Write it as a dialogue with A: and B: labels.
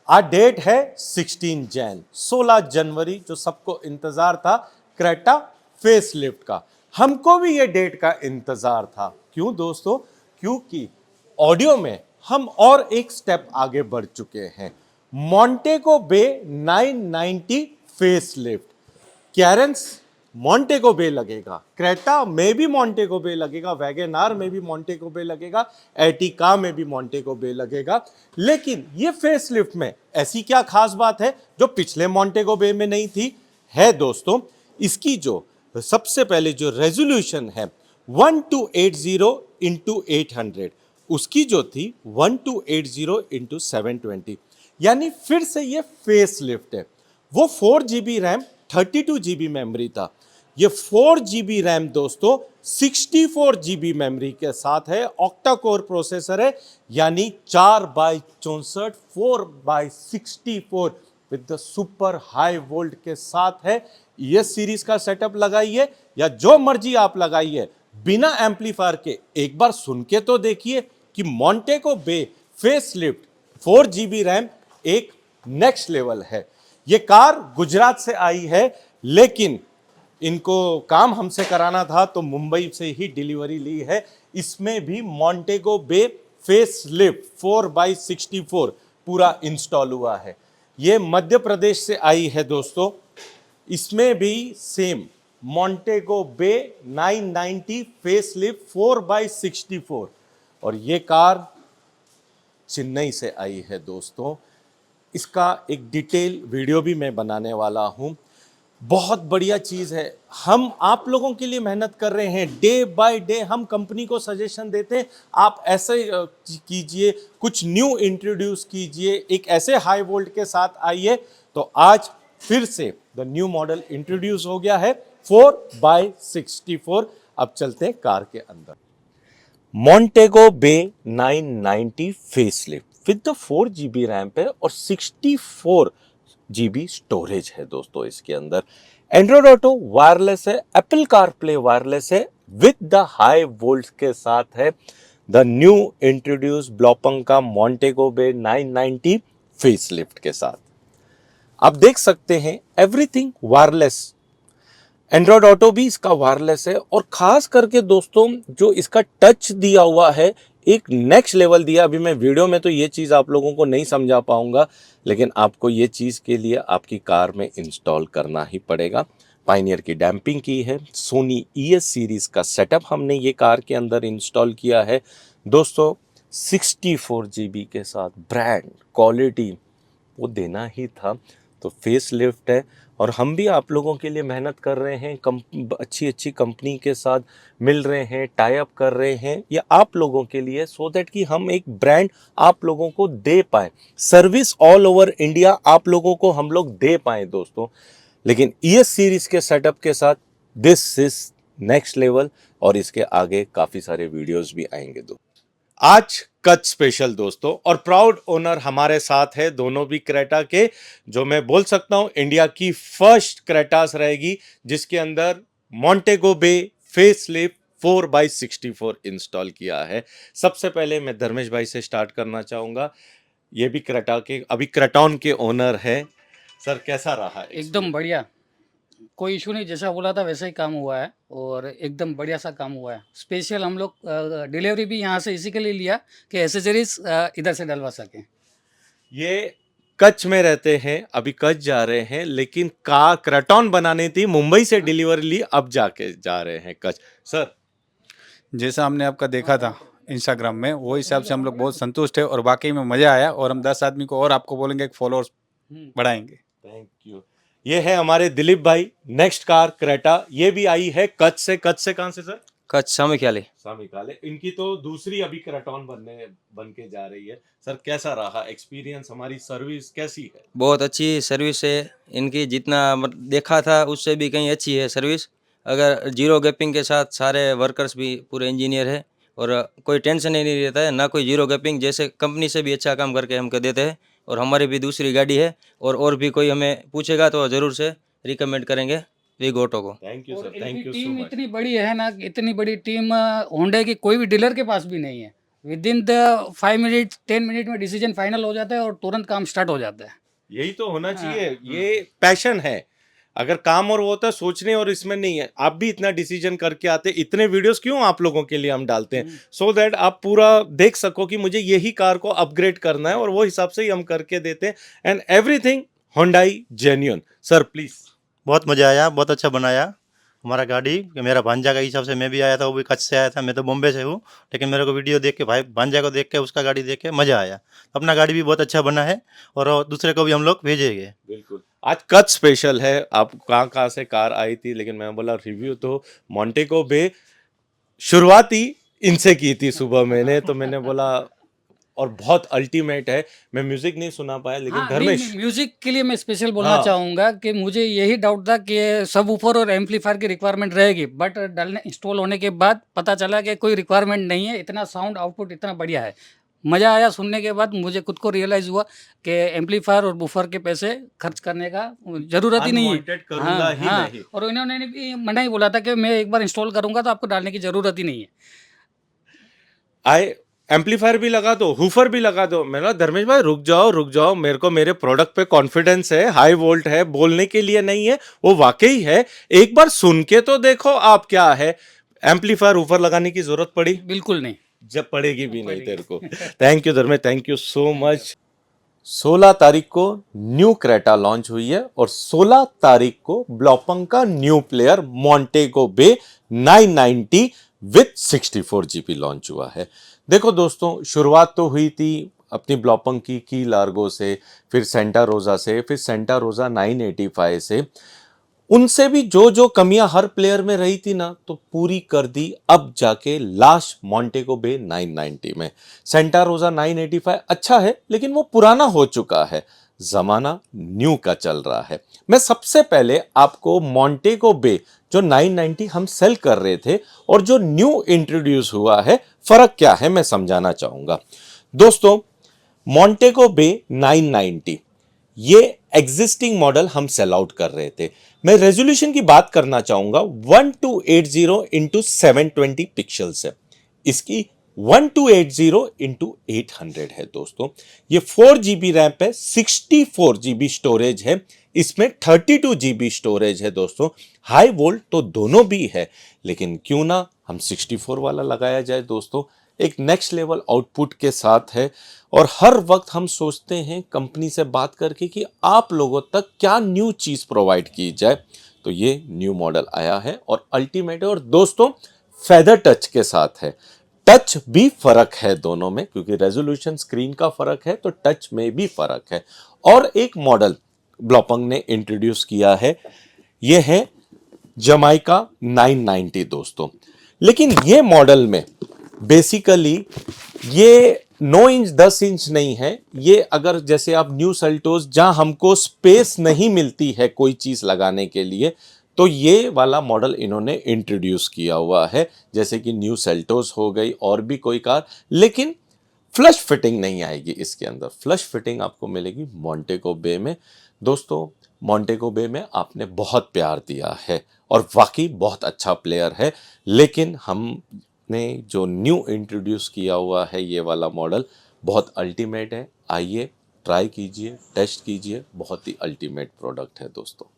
A: आज डेट है 16 जनवरी, जो सबको इंतजार था क्रेटा फेसलिफ्ट का। हमको भी ये डेट का इंतजार था। क्यों दोस्तों? क्योंकि ऑडियो में हम और एक स्टेप आगे बढ़ चुके हैं। Montague Bay 990 facelift, Carens Montague बे लगेगा, क्रेटा में भी मोंटेगो बे लगेगा, वैगन आर में भी मोंटेगो बे लगेगा, एटिका में भी मोंटेगो बे लगेगा। लेकिन ये फेसलिफ्ट में ऐसी क्या खास बात है जो पिछले मोंटेगो बे में नहीं थी? है दोस्तों, इसकी जो सबसे पहले जो रेजोल्यूशन है 1280 इंटू 800, उसकी जो थी 1280 इंटू 720, यानी फिर से ये फेसलिफ्ट है। वो 4 GB रैम 32 GB मेमोरी था, ये 4 GB रैम दोस्तों 64 GB मेमोरी के साथ है। ऑक्टा कोर प्रोसेसर है, यानी 4x64 4x64 with the super high volt के साथ है। ES सीरीज का सेटअप लगाइए या जो मर्जी आप लगाइए, बिना एम्पलीफायर के एक बार सुन के तो देखिए कि मोंटेगो बे फेसलिफ्ट 4 GB रैम एक नेक्स्ट लेवल है। ये कार गुजरात से आई है, लेकिन इनको काम हमसे कराना था तो मुंबई से ही डिलीवरी ली है। इसमें भी मोंटेगो बे फेसलिफ्ट 4x64 पूरा इंस्टॉल हुआ है। ये मध्य प्रदेश से आई है दोस्तों। इसमें भी same Montague Bay 990 facelift 4x64, और ये कार चेन्नई से आई है दोस्तों। इसका एक डिटेल वीडियो भी मैं बनाने वाला हूं। बहुत बढ़िया चीज़ है। हम आप लोगों के लिए मेहनत कर रहे हैं, डे बाय डे हम कंपनी को सजेशन देते हैं, आप ऐसे कीजिए, कुछ न्यू इंट्रोड्यूस कीजिए, एक ऐसे हाई वोल्ट के साथ आइए। तो आज फिर से द न्यू मॉडल इंट्रोड्यूस हो गया है 4x64। अब चलते हैं कार के अंदर। Montego Bay 990 facelift with the 4 GB RAM पे और 64 GB स्टोरेज है दोस्तों। इसके अंदर एंड्रॉइड ऑटो वायरलेस है, एप्पल कारप्ले वायरलेस है, विद द हाई वोल्ट के साथ है द न्यू इंट्रोड्यूस ब्लॉपंग का मोंटेगो बे 990 फेसलिफ्ट के साथ। आप देख सकते हैं एवरीथिंग वायरलेस। एंड्रॉइड ऑटो भी इसका वायरलेस है, और खास करके दोस्तों जो इसका टच दिया हुआ है, एक नेक्स्ट लेवल दिया। अभी मैं वीडियो में तो ये चीज़ आप लोगों को नहीं समझा पाऊंगा, लेकिन आपको ये चीज़ के लिए आपकी कार में इंस्टॉल करना ही पड़ेगा। पायनियर की डैम्पिंग की है, सोनी ES सीरीज़ का सेटअप हमने ये कार के अंदर इंस्टॉल किया है दोस्तों। 64 GB के साथ ब्रांड क्वालिटी वो देना ही था। तो फेस लिफ्ट है, और हम भी आप लोगों के लिए मेहनत कर रहे हैं, अच्छी अच्छी कंपनी के साथ मिल रहे हैं, टाई अप कर रहे हैं, ये आप लोगों के लिए, सो दैट कि हम एक ब्रांड आप लोगों को दे पाए, सर्विस ऑल ओवर इंडिया आप लोगों को हम लोग दे पाए दोस्तों। लेकिन ES सीरीज के सेटअप के साथ दिस इज नेक्स्ट लेवल, और इसके आगे काफ़ी सारे वीडियोज़ भी आएंगे दोस्तों। आज कच स्पेशल दोस्तों, और प्राउड ओनर हमारे साथ है, दोनों भी क्रेटा के, जो मैं बोल सकता हूं इंडिया की फर्स्ट क्रेटास रहेगी जिसके अंदर मोंटेगो बे फेसलिफ्ट 4x64 इंस्टॉल किया है। सबसे पहले मैं धर्मेश भाई से स्टार्ट करना चाहूंगा। ये भी क्रेटा के, अभी क्रेटॉन के ओनर है। सर कैसा रहा?
B: एकदम बढ़िया, कोई इशू नहीं, जैसा बोला था वैसा ही काम हुआ है और एकदम बढ़िया सा काम हुआ है। स्पेशल हम लोग डिलीवरी भी यहाँ से इसी के लिए लिया कि एसेसरीज इधर से डलवा सकें।
A: ये कच्छ में रहते हैं, अभी कच्छ जा रहे हैं, लेकिन का क्रेटॉन बनानी थी, मुंबई से डिलीवरी ली, अब जाके जा रहे हैं कच्छ। सर
C: जैसा हमने आपका देखा था इंस्टाग्राम में, वो हिसाब से हम लोग बहुत संतुष्ट है और वाकई में मज़ा आया, और हम 10 आदमी को और आपको बोलेंगे एक फॉलोअर्स बढ़ाएंगे।
A: Thank you. ये है हमारे दिलीप भाई। नेक्स्ट कार क्रेटा, ये भी आई है कच्छ से। कच्छ से कहां से सर?
D: कच्छ सामेख्याले।
A: सामिकाले। इनकी तो दूसरी अभी क्रेटॉन बन के जा रही है। सर कैसा रहा एक्सपीरियंस? हमारी सर्विस कैसी है?
D: बहुत अच्छी सर्विस है इनकी, जितना देखा था उससे भी कहीं अच्छी है सर्विस। अगर जीरो गैपिंग के साथ, सारे वर्कर्स भी पूरे इंजीनियर है और कोई टेंशन ही नहीं रहता है, ना कोई जीरो गैपिंग। जैसे कंपनी से भी अच्छा काम करके हमको देते हैं, और हमारी भी दूसरी गाड़ी है, और भी कोई हमें पूछेगा तो ज़रूर से रिकमेंड करेंगे वीगो ऑटो को।
A: थैंक यू
B: और
A: सर,
B: इनकी
A: thank you so
B: team
A: much.
B: इतनी बड़ी है ना, इतनी बड़ी टीम होंडा की कोई भी डीलर के पास भी नहीं है। With in the 5 minute 10 minute में डिसीजन फाइनल हो जाता है और तुरंत काम स्टार्ट हो जाता है।
A: यही तो होना चाहिए, ये पैशन है। अगर काम और वो होता है सोचने और इसमें नहीं है, आप भी इतना डिसीजन करके आते, इतने वीडियोस क्यों आप लोगों के लिए हम डालते हैं, सो दैट आप पूरा देख सको कि मुझे यही कार को अपग्रेड करना है, और वो हिसाब से ही हम करके देते हैं। And everything Hyundai genuine. Sir please.
E: बहुत मज़ा आया, बहुत अच्छा बनाया हमारा गाड़ी। मेरा भांजा का हिसाब से मैं भी आया था, वो भी कच्छ से आया था, मैं तो बॉम्बे से हूँ, लेकिन मेरे को वीडियो देख के, भाई भांजा को देख के, उसका गाड़ी देख के मज़ा आया। अपना गाड़ी भी बहुत अच्छा बना है और दूसरे को भी हम लोग भेजेंगे।
A: बिल्कुल। आज कच्छ स्पेशल है। आप कहाँ कहाँ से कार आई थी, लेकिन मैं बोला रिव्यू तो मोंटेको बे शुरुआती इनसे की थी सुबह मैंने, तो मैंने बोला, और बहुत अल्टीमेट है। मैं म्यूजिक नहीं सुना पाया, लेकिन
B: हाँ,
A: धर्मेश
B: म्यूजिक के लिए मैं स्पेशल बोलना
A: हाँ।
B: चाहूँगा कि मुझे यही डाउट था कि सब ऊपर और एम्पलीफायर की रिक्वायरमेंट रहेगी, बट डालने इंस्टॉल होने के बाद पता चला कि कोई रिक्वायरमेंट नहीं है। इतना साउंड आउटपुट इतना बढ़िया है, मज़ा आया सुनने के बाद। मुझे खुद को रियलाइज़ हुआ कि एम्पलीफायर और बूफर के पैसे खर्च करने का ज़रूरत ही नहीं है।
A: Unwanted करूंगा ही नहीं।
B: और इन्होंने भी मना ही बोला था कि मैं एक बार इंस्टॉल करूँगा तो आपको डालने की ज़रूरत ही नहीं है।
A: आए एम्पलीफायर भी लगा दो, हुफर भी लगा दो। मैंने कहा धर्मेश भाई रुक जाओ, मेरे को मेरे प्रोडक्ट पे कॉन्फिडेंस है, हाई वोल्ट है, बोलने के लिए नहीं है, वो वाकई है। एक बार सुन के तो देखो आप क्या है। एम्पलीफायर हुफर लगाने की जरूरत पड़ी?
B: बिल्कुल नहीं।
A: जब पड़ेगी भी नहीं तेरे को। Thank you Dharmesh, thank you so much. 16 तारीख को न्यू क्रेटा लॉन्च हुई है, और 16 तारीख को ब्लॉपंग का न्यू प्लेयर मोंटेको बे 990 विथ 64 जीबी लॉन्च हुआ है। देखो दोस्तों, शुरुआत तो हुई थी अपनी ब्लॉपंग की लार्गो से, फिर सेंटा रोजा से, फिर सेंटा रोजा 985 से। उनसे भी जो जो कमियां हर प्लेयर में रही थी ना, तो पूरी कर दी अब जाके लास्ट मोंटेको बे 990 में। सेंटा रोजा 985 अच्छा है, लेकिन वो पुराना हो चुका है, जमाना न्यू का चल रहा है। मैं सबसे पहले आपको मोंटेको बे जो 990 हम सेल कर रहे थे और जो न्यू इंट्रोड्यूस हुआ है, फर्क क्या है मैं समझाना चाहूंगा। दोस्तों, मोंटेको बे 990 ये एग्जिस्टिंग मॉडल हम सेल आउट कर रहे थे। मैं रेजोल्यूशन की बात करना चाहूंगा, 1280 इंटू 720 पिक्सल्स है। इसकी 1280 इंटू 800 है दोस्तों। ये 4 GB रैम है, 64 GB स्टोरेज है, इसमें 32 GB स्टोरेज है दोस्तों। हाई वोल्ट तो दोनों भी है, लेकिन क्यों ना हम 64 वाला लगाया जाए दोस्तों। एक नेक्स्ट लेवल आउटपुट के साथ है, और हर वक्त हम सोचते हैं कंपनी से बात करके कि आप लोगों तक क्या न्यू चीज प्रोवाइड की जाए। तो ये न्यू मॉडल आया है और अल्टीमेट है, और दोस्तों फेदर टच के साथ है। टच भी फर्क है दोनों में, क्योंकि रेजोल्यूशन स्क्रीन का फर्क है तो टच में भी फर्क है। और एक मॉडल ब्लॉपंग ने इंट्रोड्यूस किया है, यह है जमाइका 990 दोस्तों। लेकिन ये मॉडल में बेसिकली ये 9 इंच 10 इंच नहीं है। ये अगर जैसे आप न्यू सेल्टोस, जहां हमको स्पेस नहीं मिलती है कोई चीज लगाने के लिए, तो ये वाला मॉडल इन्होंने इंट्रोड्यूस किया हुआ है, जैसे कि न्यू सेल्टोस हो गई और भी कोई कार। लेकिन फ्लश फिटिंग नहीं आएगी इसके अंदर, फ्लश फिटिंग आपको मिलेगी मोंटेको बे में। दोस्तों, मोंटेको बे में आपने बहुत प्यार दिया है और वाकई बहुत अच्छा प्लेयर है, लेकिन हमने जो न्यू इंट्रोड्यूस किया हुआ है ये वाला मॉडल बहुत अल्टीमेट है। आइए ट्राई कीजिए, टेस्ट कीजिए, बहुत ही अल्टीमेट प्रोडक्ट है दोस्तों।